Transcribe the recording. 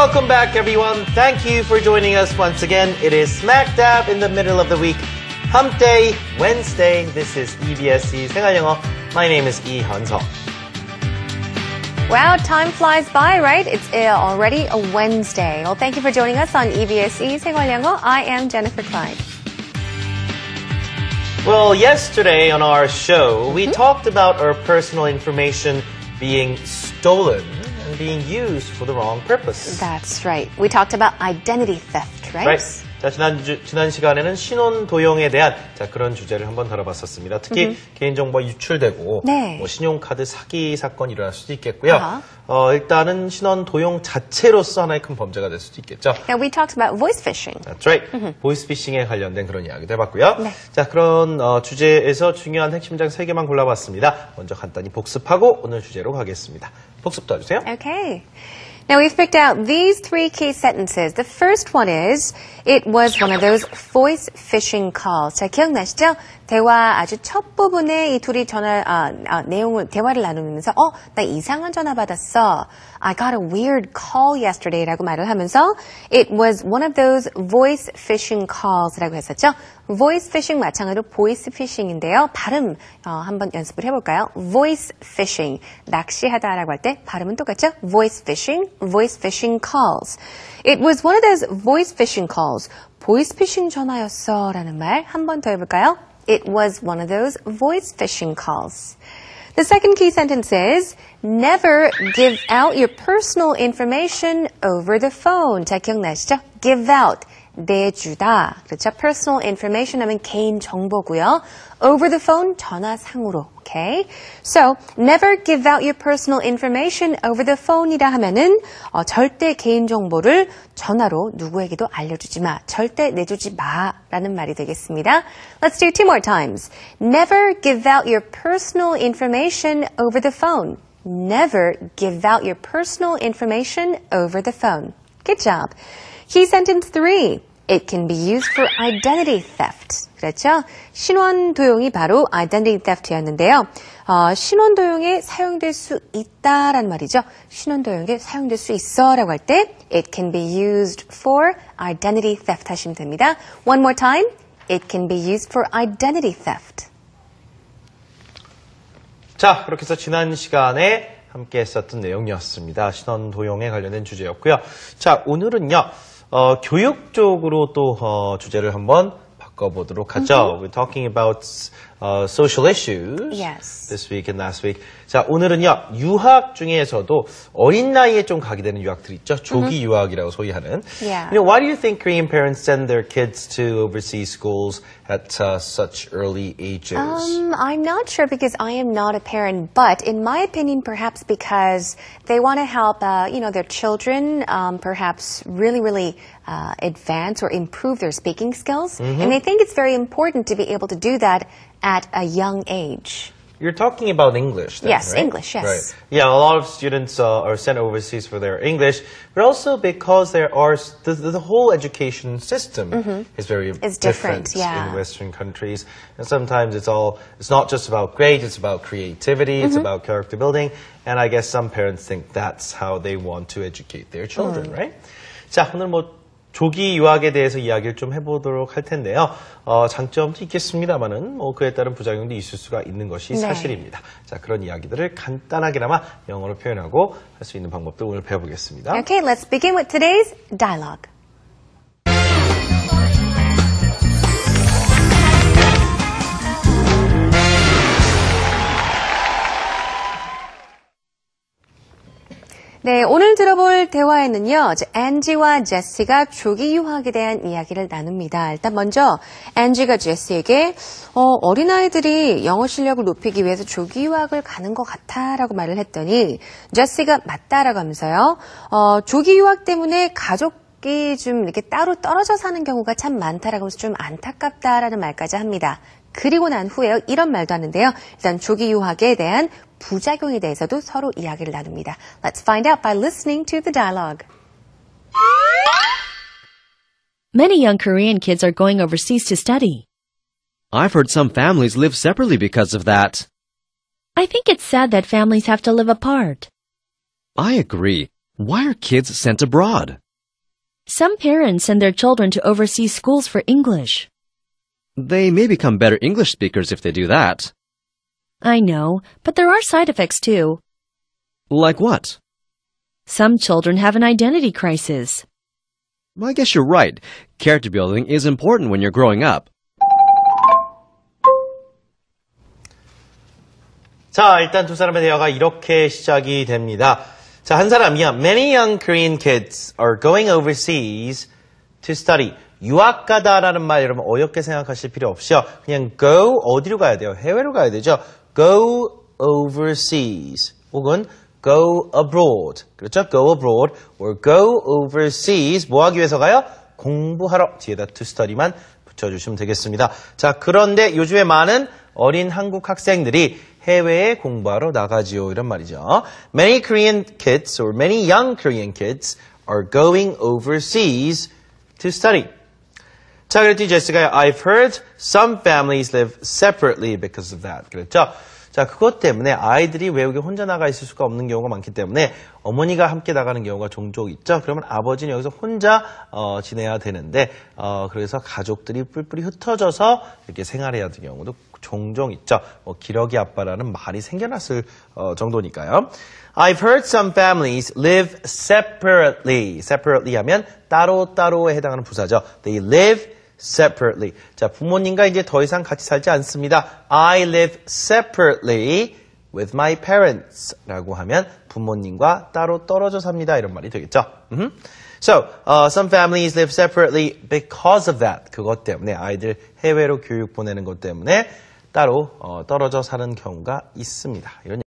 Welcome back, everyone. Thank you for joining us once again. It is smack dab in the middle of the week. Hump Day, Wednesday. This is EBSC 생활영어. My name is Lee Hyun-seo. Wow, time flies by, right? It's already a Wednesday. Well, thank you for joining us on EBSC 생활영어. I am Jennifer Klein. Well, yesterday on our show, we talked about our personal information being stolen and being used for the wrong purpose. That's right. We talked about identity theft, right? Right. 자, 지난 시간에는 신원 도용에 대한 그런 주제를 한번 다뤄봤었습니다. 특히 개인정보가 유출되고 네. 뭐 신용카드 사기 사건이 일어날 수도 있겠고요. 일단은 신원 도용 자체로서 하나의 큰 범죄가 될 수도 있겠죠. Now we talked about voice phishing. That's right. 보이스피싱에 관련된 그런 이야기도 해봤고요. 네. 자, 그런 주제에서 중요한 핵심장 3개만 골라봤습니다. 먼저 간단히 복습하고 오늘 주제로 가겠습니다. 복습 도와주세요. Okay. Now we've picked out these 3 key sentences. The first one is, it was one of those voice phishing calls. 자, 기억나시죠? 대화 아주 첫 부분에 이 둘이 대화를 나누면서, 나 이상한 전화 받았어. I got a weird call yesterday 라고 말을 하면서, it was one of those voice phishing calls 라고 했었죠. voice phishing 마찬가지로 voice phishing인데요. 발음, 한번 연습을 해볼까요? voice phishing. 낚시하다라고 할 때 발음은 똑같죠? voice phishing calls. It was one of those voice phishing calls. voice phishing 전화였어 라는 말 한 번 더 해볼까요? It was one of those voice phishing calls. The second key sentence is, never give out your personal information over the phone. 자, 기억나시죠? give out. 내주다. 그렇죠? personal information 하면 개인 정보고요. over the phone, 전화상으로. Okay? So, never give out your personal information over the phone이라 하면은 절대 개인 정보를 전화로 누구에게도 알려주지 마. 절대 내주지 마라는 말이 되겠습니다. Let's do 2 more times. Never give out your personal information over the phone. Never give out your personal information over the phone. Good job. Key sentence 3. It can be used for identity theft. 그렇죠? 신원 도용이 바로 identity theft였는데요. 신원 도용에 사용될 수 있다라는 말이죠. 신원 도용에 사용될 수 있어라고 할 때 it can be used for identity theft 하시면 됩니다. One more time. It can be used for identity theft. 자, 그렇게 해서 지난 시간에 함께 했었던 내용이었습니다. 신원 도용에 관련된 주제였고요. 자, 오늘은요. 교육 쪽으로 또 주제를 한번 바꿔보도록 하죠. We're talking about social issues Yes. this week and last week. 자, 오늘은요. 유학 중에서도 어린 나이에 좀 가게 되는 유학들이 있죠. 조기 유학이라고 소위 하는. Yeah. You know, why do you think Korean parents send their kids to overseas schools at such early ages? I'm not sure because I am not a parent, but in my opinion, perhaps because they want to help, their children, perhaps really advance or improve their speaking skills. And they think it's very important to be able to do that at a young age. You're talking about English then, Yes, right? English, yes. Right. Yeah, a lot of students are sent overseas for their English, but also because there are the whole education system is very different yeah. in Western countries. And sometimes it's not just about grades, it's about creativity, it's about character building. And I guess some parents think that's how they want to educate their children, right? 자, 오늘 조기 유학에 대해서 이야기를 좀 해보도록 할 텐데요. 장점도 있겠습니다만은 그에 따른 부작용도 있을 수가 있는 것이 사실입니다. 자, 그런 이야기들을 간단하게나마 영어로 표현하고 할 수 있는 방법도 오늘 배워보겠습니다. Okay, let's begin with today's dialogue. 네, 오늘 들어볼 대화에는요, 앤지와 제시가 조기 유학에 대한 이야기를 나눕니다. 일단 먼저 앤지가 제시에게 어린아이들이 영어 실력을 높이기 위해서 조기 유학을 가는 것 같아라고 말을 했더니 제시가 맞다라고 하면서요, 조기 유학 때문에 가족이 좀 이렇게 따로 떨어져 사는 경우가 참 많다라고 해서 좀 안타깝다라는 말까지 합니다. 그리고 난 후에 이런 말도 하는데요. 일단 조기 유학에 대한 부작용에 대해서도 서로 이야기를 나눕니다. Let's find out by listening to the dialogue. Many young Korean kids are going overseas to study. I've heard some families live separately because of that. I think it's sad that families have to live apart. I agree. Why are kids sent abroad? Some parents send their children to overseas schools for English. They may become better English speakers if they do that. I know, but there are side effects too. Like what? Some children have an identity crisis. Well, I guess you're right. Character building is important when you're growing up. 자, 일단 두 사람의 대화가 이렇게 시작이 됩니다. 자, 한 사람이요. Many young Korean kids are going overseas to study. 유학 가다라는 말 여러분 어렵게 생각하실 필요 없이요. 그냥 go 어디로 가야 돼요? 해외로 가야 되죠. Go overseas 혹은 go abroad. 그렇죠? Go abroad or go overseas. 뭐 하기 위해서 가요? 공부하러. 뒤에다 to study만 붙여주시면 되겠습니다. 자, 그런데 요즘에 많은 어린 한국 학생들이 해외에 공부하러 나가지요. 이런 말이죠. Many Korean kids or many young Korean kids are going overseas to study. 자, 그랬더니 제시가요. I've heard some families live separately because of that. 그랬죠? 자, 그것 때문에 아이들이 외국에 혼자 나가 있을 수가 없는 경우가 많기 때문에 어머니가 함께 나가는 경우가 종종 있죠. 그러면 아버지는 여기서 혼자 지내야 되는데 그래서 가족들이 뿔뿔이 흩어져서 이렇게 생활해야 되는 경우도 종종 있죠. 뭐 기러기 아빠라는 말이 생겨났을 정도니까요. I've heard some families live separately. separately 하면 따로따로에 해당하는 부사죠. They live separately. 자, 부모님과 이제 더 이상 같이 살지 않습니다. I live separately with my parents 라고 하면 부모님과 따로 떨어져 삽니다. 이런 말이 되겠죠. So, some families live separately because of that. 그것 때문에 아이들 해외로 교육 보내는 것 때문에 따로 떨어져 사는 경우가 있습니다. 이런